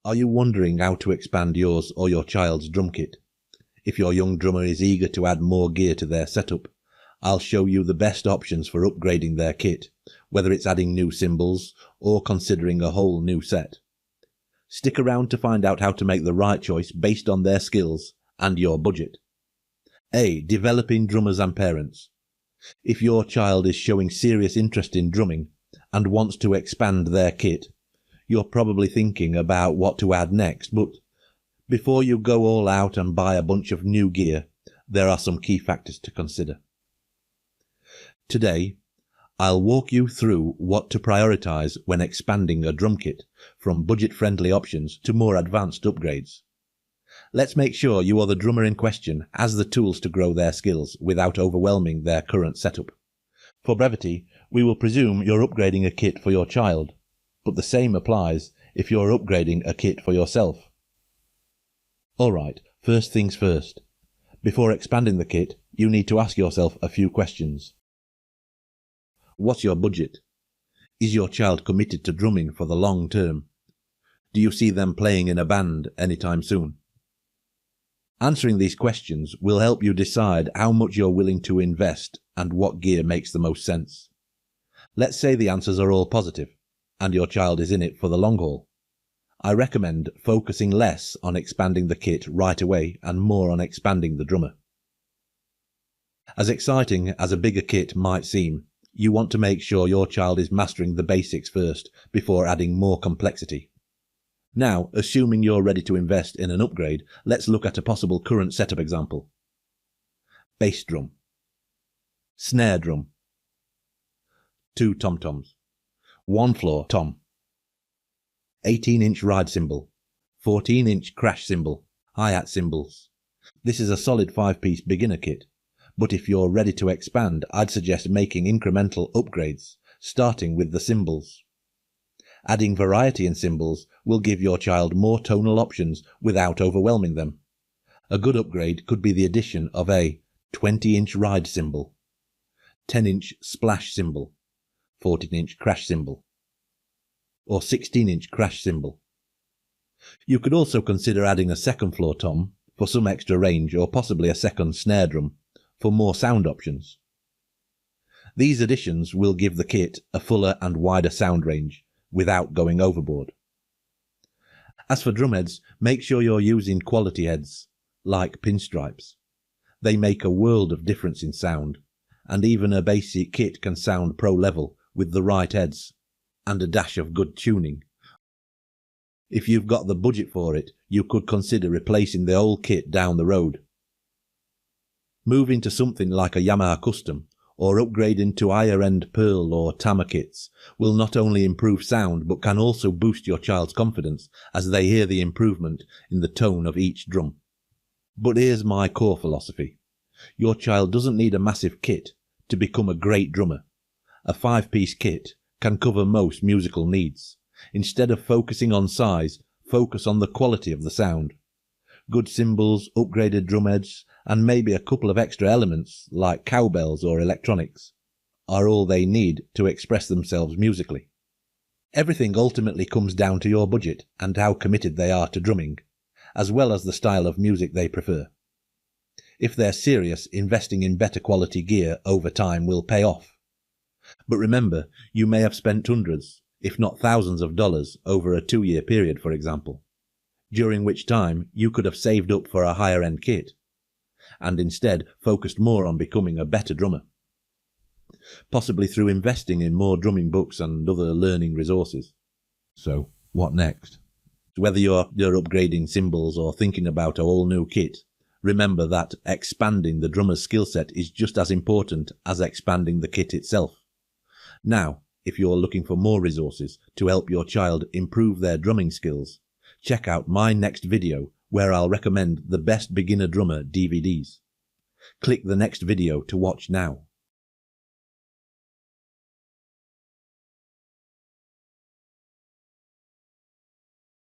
Are you wondering how to expand yours or your child's drum kit? If your young drummer is eager to add more gear to their setup, I'll show you the best options for upgrading their kit, whether it's adding new cymbals or considering a whole new set. Stick around to find out how to make the right choice based on their skills and your budget. A. Developing drummers and parents. If your child is showing serious interest in drumming and wants to expand their kit, you're probably thinking about what to add next, but before you go all out and buy a bunch of new gear, there are some key factors to consider. Today, I'll walk you through what to prioritize when expanding a drum kit, from budget-friendly options to more advanced upgrades. Let's make sure you or the drummer in question has the tools to grow their skills without overwhelming their current setup. For brevity, we will presume you're upgrading a kit for your child, but the same applies if you're upgrading a kit for yourself. Alright, first things first. Before expanding the kit, you need to ask yourself a few questions. What's your budget? Is your child committed to drumming for the long term? Do you see them playing in a band anytime soon? Answering these questions will help you decide how much you're willing to invest and what gear makes the most sense. Let's say the answers are all positive, and your child is in it for the long haul. I recommend focusing less on expanding the kit right away and more on expanding the drummer. As exciting as a bigger kit might seem, you want to make sure your child is mastering the basics first before adding more complexity. Now, assuming you're ready to invest in an upgrade, let's look at a possible current setup example. Bass drum, snare drum, 2 tom-toms, 1 floor tom, 18-inch ride cymbal, 14-inch crash cymbal, hi-hat cymbals. This is a solid 5-piece beginner kit, but if you're ready to expand, I'd suggest making incremental upgrades, starting with the cymbals. Adding variety in cymbals will give your child more tonal options without overwhelming them. A good upgrade could be the addition of a 20-inch ride cymbal, 10-inch splash cymbal, 14-inch crash cymbal, or 16-inch crash cymbal. You could also consider adding a second floor tom for some extra range, or possibly a second snare drum for more sound options. These additions will give the kit a fuller and wider sound range without going overboard. As for drumheads, make sure you're using quality heads, like pinstripes. They make a world of difference in sound, and even a basic kit can sound pro level with the right heads and a dash of good tuning. If you've got the budget for it, you could consider replacing the old kit down the road. Moving to something like a Yamaha Custom or upgrading to higher-end Pearl or Tama kits will not only improve sound but can also boost your child's confidence as they hear the improvement in the tone of each drum. But here's my core philosophy. Your child doesn't need a massive kit to become a great drummer. A 5-piece kit can cover most musical needs. Instead of focusing on size, focus on the quality of the sound. Good cymbals, upgraded drumheads, and maybe a couple of extra elements like cowbells or electronics are all they need to express themselves musically. Everything ultimately comes down to your budget and how committed they are to drumming, as well as the style of music they prefer. If they're serious, investing in better quality gear over time will pay off. But remember, you may have spent hundreds, if not thousands of dollars over a 2-year period, for example, during which time you could have saved up for a higher-end kit, and instead focused more on becoming a better drummer, possibly through investing in more drumming books and other learning resources. So, what next? Whether you're upgrading cymbals or thinking about a whole new kit, remember that expanding the drummer's skill set is just as important as expanding the kit itself. Now, if you're looking for more resources to help your child improve their drumming skills, check out my next video where I'll recommend the best beginner drummer DVDs. Click the next video to watch now.